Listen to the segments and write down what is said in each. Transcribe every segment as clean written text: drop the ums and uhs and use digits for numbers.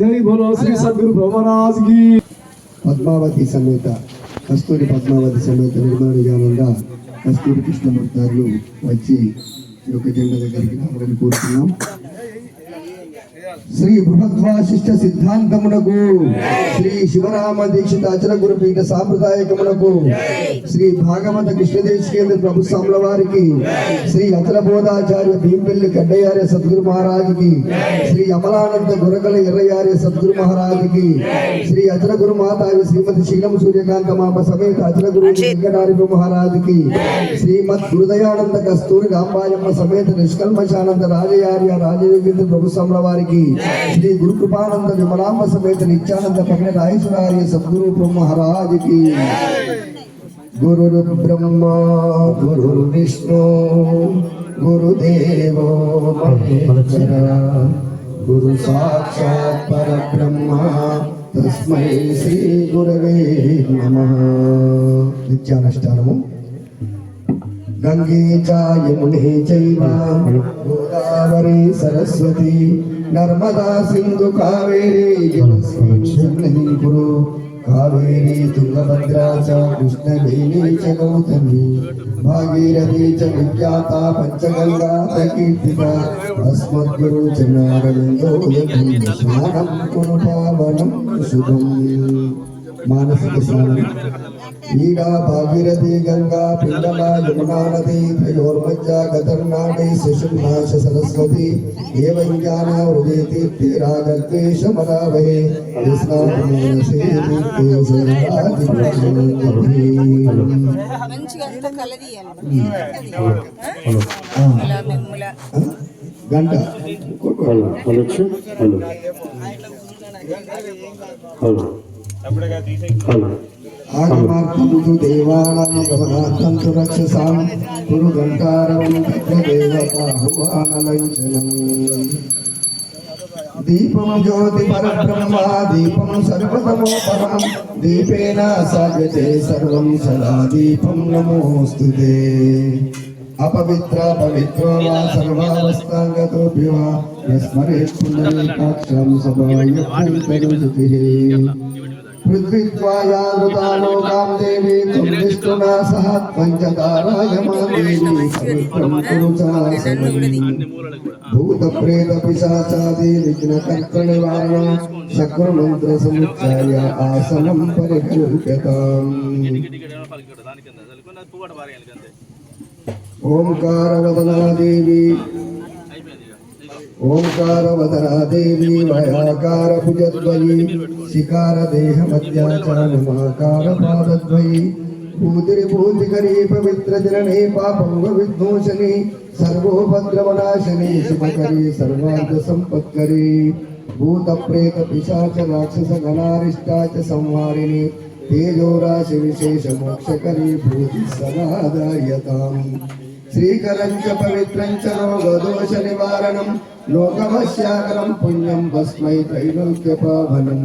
जय बोलो श्री सद्गुरु महाराज की। పద్మావతి సమేత కస్తూరి పద్మావతి సమేత నిర్మాణానంద కస్తూరి కృష్ణమూర్తారులు వచ్చి ఈ యొక్క జెండా దగ్గరికి రావాలని కోరుతున్నాం. శ్రీ బృహద్వాసిష్ట సిద్ధాంతమునకు, శ్రీ శివరామ దీక్షిత అచల గురుపీఠ సాంప్రదాయకమునకు, శ్రీ భాగవత కృష్ణదేశికేంద్ర ప్రభు స్వాముల వారికి, శ్రీ అచల బోధాచార్య భీంపల్లి కడ్డయార్య సద్గురు మహారాజుకి, శ్రీ అమలానంద గురకల ఎర్రయార్య సద్గురు మహారాజుకి, శ్రీ అచల గురు మాతావి శ్రీమతి శీలం సూర్యకాంత మాప సమేత అచల గురు వెంకటారిపు మహారాజుకి, శ్రీమద్ హృదయానంద కస్తూరి రాంబాయమ్మ సమేత నిష్కల్మశానంద రాజయార్య రాజయోగేంద్ర ప్రభు స్వాముల వారికి, శ్రీ గురు కృపానంద విమలాంబ సమేత నిత్యానంద పగిన రాయేశ్వరార్య సద్గురు महाराज की। गुरु ब्रह्मा गुरु विष्णु गुरुदेवो महेश्वरा गुरु साक्षात् परब्रह्मा तस्मै श्री गुरवे नमः। नित्यानुष्ठानము गंगे च यमुने चैव गोदावरी सरस्वती नर्मदा सिंधु कावेरी जलस्मिन् कुरु कावेरी तुंगभद्रा च कृष्णवेणी च गौतमी भागीरथी च विख्याता पंचगंगा कीर्तिता अस्मद्गुरु च नारायणो स्नानं कुरु पावनं शुभम्। मानसिक स्नानं ईगा भागीरथी गंगा पिंडला यमुना नदी त्रयोर्मज्जा गतर्नाडी सुषुम्नाश सरस्वती एवं ज्ञाना हृदय तीर्थे रागद्वेषमरावहे स्नानसे तीर्थे शरणाधिपति गंटा आगमार्थं देवानां गमनार्थं तु रक्षसां कुरु घण्टारवं तत्र देवताहुवानलञ्चनम्। दीपं ज्योति परब्रह्मा दीपं सर्वतमोपरं दीपेन साध्यते सर्वं सदा दीपं नमोऽस्तुते। अपवित्र पवित्रो वा सर्वावस्थागतोऽपि वा यस्मरेत् पुण्डरीकाक्षं सभायुक्तं करुजुतिः। पृथ्वीत्वायानृतालोकां देवी त्वं विष्णुना सह पञ्चतारायमा देवी पवित्रं कुरु चासनं। भूतप्रेतपिशाचादि विघ्नकर्तनिवारणं शक्रमन्त्रसमुच्चार्य आसनं परिकल्प्यताम्। ओंकारवदना देवी ओंकारवदना देवी वयाकार भुजद्वयी शिकार देह मध्याचार पादद्वयी भूतिर्भूतिकरी पवित्र जनने पापं विघ्नोषणी सर्वोपद्रवनाशिनी शुभकरी सर्वार्थ संपत्करी भूत प्रेत पिशाच राक्षस गणारिष्टा च संहारिणी तेजो राशि विशेष मोक्षकरी भूति सदादायताम्। श्रीकरं च पवित्रं च रोगदोष निवारणं लोकवश्याकरं पुण्यं भस्मै त्रैलोक्यपावनं।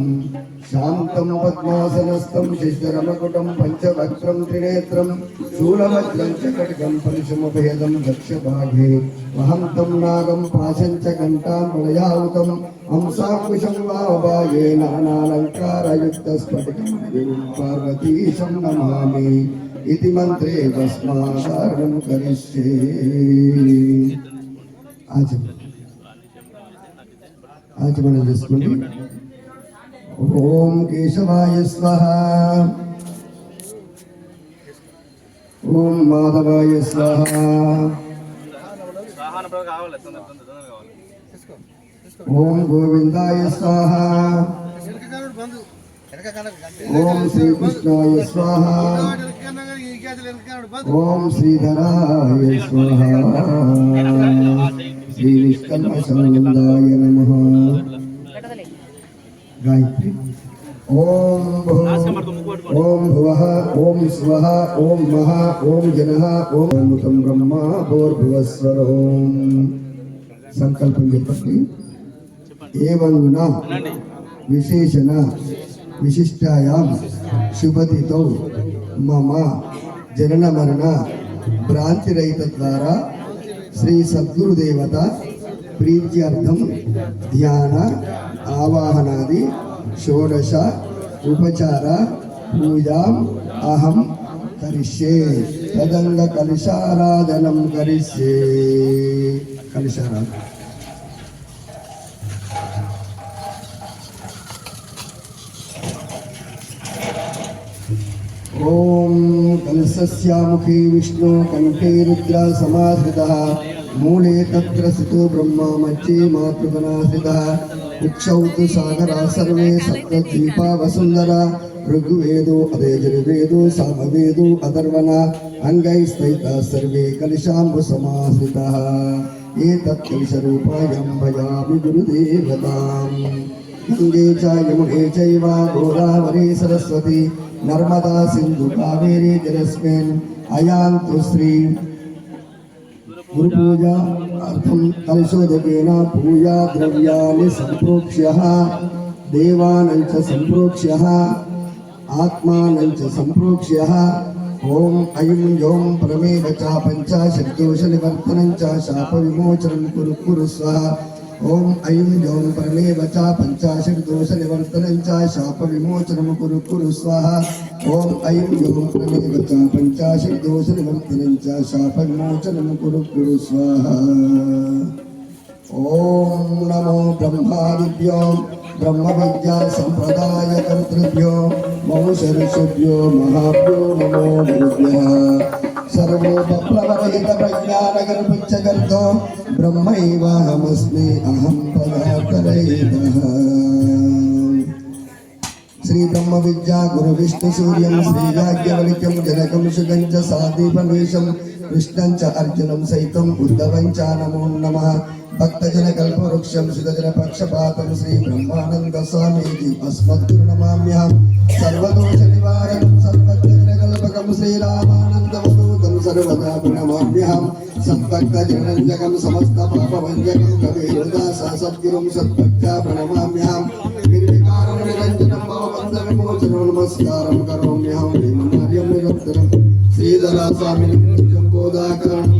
शान्तं पद्मासनस्थं शिष्टरमकुटं पञ्चवक्त्रं त्रिनेत्रं शूलवज्रं च खड्गं परशुमभेदं दक्षभागे वहन्तं नागं पाशं च घण्टां वलयाहुतं हंसाकुशं वामभागे नानालङ्कारयुक्तस्फटिकं पार्वतीशं नमामि इति मंत्रे भस्माधारणं करिष्ये। आचमनं చేసుకోండి। ओम केशवाय स्वाहा ओम माधवाय स्वाहा ओम गोविंदाय स्वाहा ओम श्री कृष्णाय स्वाहा ओम श्रीधराय स्वाहा श्री निष्कल्मशानंदाय नमः। गायत्री ओम भुवः ओम स्वः ओम महा ओम जनः ओम अमृतं ब्रह्मा भूर्भुवस्सुर ओम। संकल्पं చెప్పండి। एवं गुण विशेषण विशिष्टायां शुभतिथौ मम जनन मरण भ्रांतिरहित द्वारा श्री सद्गुरुदेवता प्रीत्यर्थं ध्यान ఆవాహనాది షోడశ ఉపచార పూజాం అహం కరిష్యే తదంగ కలశారాధనం కరిష్యే. కలశారాధన. ఓం కలశస్యాముఖే విష్ణు కంఠే రుద్ర సమాశ్రితః మూలే తత్ర స్థితో బ్రహ్మ మధ్యే మాతృగణాశ్రితః ఉక్షౌ తు సాగరా సర్వే సప్తద్వీపా వసుంధరా ఋగ్వేదో అథర్వవేదో సామవేదో అథర్వణ అంగైస్తైతాః సర్వే కలశాంబు సమాశ్రితాః. ఏతత్ కలశరూపాయం భయామి గురుదేవతాం. గంగే చ యమునే చైవ గోదావరి సరస్వతి నర్మదా సింధు కావేరీ జలస్మిన్ అయాంతు శ్రీ గురు పూజా అర్థం కలశోదకేన పూజా ద్రవ్యాన్ని సంప్రోక్ష్య దేవానం చ సంప్రోక్ష్య ఆత్మానం చ సంప్రోక్ష్య ఓం ఐం యోం ప్రమేవ చ పంచాశద్దోష నివర్తనం చ శాప విమోచనం కురు కురు స్వః. ఓం ఐం యోం ప్రమేవ చ పంచాశద్దోష నివర్తనం చ శాప విమోచనం కురు కురు స్వః. ఓం ఐం యోం ప్రమేవ చ పంచాశద్దోష నివర్తనం చ శాప విమోచనం కురు కురు స్వః. ఓం నమో బ్రహ్మాదిభ్యో బ్రహ్మ విద్యా సంప్రదాయ కర్తృభ్యో మౌషఋషిభ్యో మహాభ్యో నమో గురుభ్యః. సర్వోపప్లవరహిత ప్రజ్ఞానగర్భచ్చగర్భో బ్రహ్మైవాహమస్మి అహం పదార్థరహితః. శ్రీ బ్రహ్మ విద్యా గురు విష్ణు సూర్యం శ్రీయాజ్ఞవల్క్యం జనకం శుగం చ సాదీపమేశం కృష్ణం చ అర్జునం సైతం ఉద్ధవం చ నమో నమః. భక్తజన కల్పవృక్షం సుగజన పక్షపాతం శ్రీ బ్రహ్మానంద స్వామీజీ అస్మద్గురు నమామ్యహం. సర్వదోష నివారణం సర్వజ్ఞ కల్పకం శ్రీరామానందవదూతం సర్వదా ప్రణమామ్యహం. సద్భక్తజనంజకం సమస్త పాపభంజకం కవిహృదాస సద్గురుం సద్భక్త్యా ప్రణమామ్యహం. నిర్వికారం నిరంజనం భవబంధ విమోచనం నమస్కారం కరోమ్యహం. ప్రేమనార్యం నిరంతరం శ్రీధరా స్వామిని జంబోదాకరణం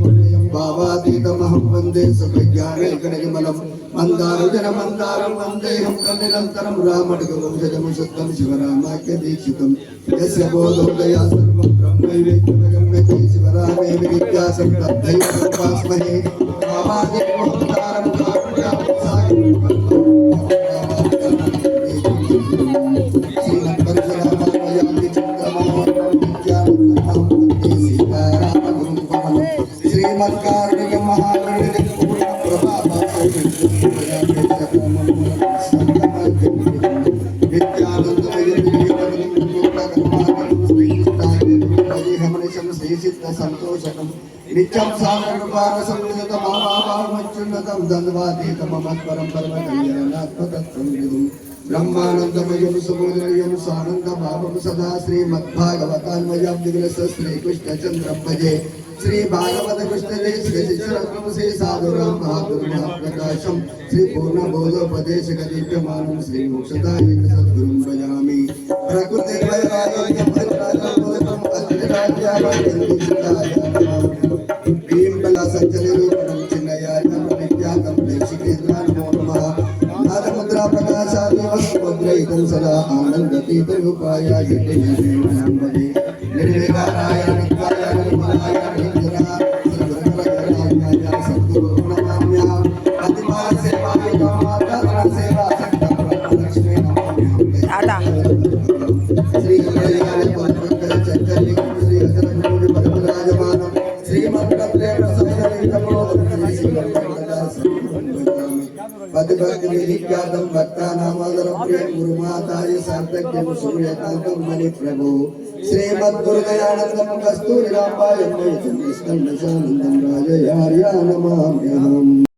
భావాతీతమహం వందే సభజ్ఞానైకనిర్మలం మందారుజన మందారం వందేహం తన్నిరంతరం రామడుగు వంశజము శుద్ధం శివరామాఖ్య దీక్షితం యస్య బోధోదయా సర్వం బ్రహ్మైవేత్యమగమ్యతే శివరామే విద్యాసం తద్దైవోపాస్మహే భావాతీతమహంతారం కారుణ్యాసాగరం శ్రీమద్పరశురామాలయామి చంద్రమోహనం విద్యానందమహం వందే సీతారామగురుం పవనం శ్రీమత్కారుణిక మహాగణిక పూర్ణ ప్రభావం సంతోషకం నిత్యం సాగరపార సంయుత మామాభావమత్యున్నతం ధన్వాతీతం మమత్పరం పరమ కళ్యాణాత్మతత్వం విదుం బ్రహ్మానందమయం సుమోదయం సానంద భావం సదా శ్రీమద్భాగవతాన్మయం దిగ్రస శ్రీకృష్ణ చంద్రం భజే. శ్రీ భాగవత కృష్ణ శిశురత్నం శ్రీ సాధురాం బహాదుర్ మహాప్రకాశం శ్రీ పూర్ణబోధోపదేశక దీప్యమానం శ్రీ మోక్షదాయక సద్గురుం భజామి. ప్రకృతిర్వైరాగ్యం భద్రాజం అద్విరాజ్యాయ భీంబల సంచలరూపణం చిన్నయాయ విఖ్యాతం దేశికేంద్రాయ నమో నమః. నాదముద్రా ప్రకాశాది వస్తుముద్రైతం సదా ఆనందతీత రూపాయ జగదేవం భజే. నిర్వికారాయ నిత్యాయ నిర్మలాయ నిత్యరాయ సద్గురుకరగరాయ సద్గురు నమామ్యహం. అతిమాన సేవాయ కామార్థ సేవా సంకల్ప లక్ష్మీ నమామ్యహం. శ్రీ కళ్యాణ పరమకర చంద్రలి శ్రీ అజరమూడి పరమరాజమానం శ్రీమంత్రప్రేమ సంగలితమోదం శ్రీ శివమంగళదాస పదభక్తి విఖ్యాతం భక్తానామాదరం ప్రియం గురుమాతాయ సార్థక్యం సూర్యకాంతం మణి ప్రభు శ్రీమద్గురుదయానందం కస్తూరి రాంబాయం స్కందశానందం రాజయార్యా నమామ్యహం.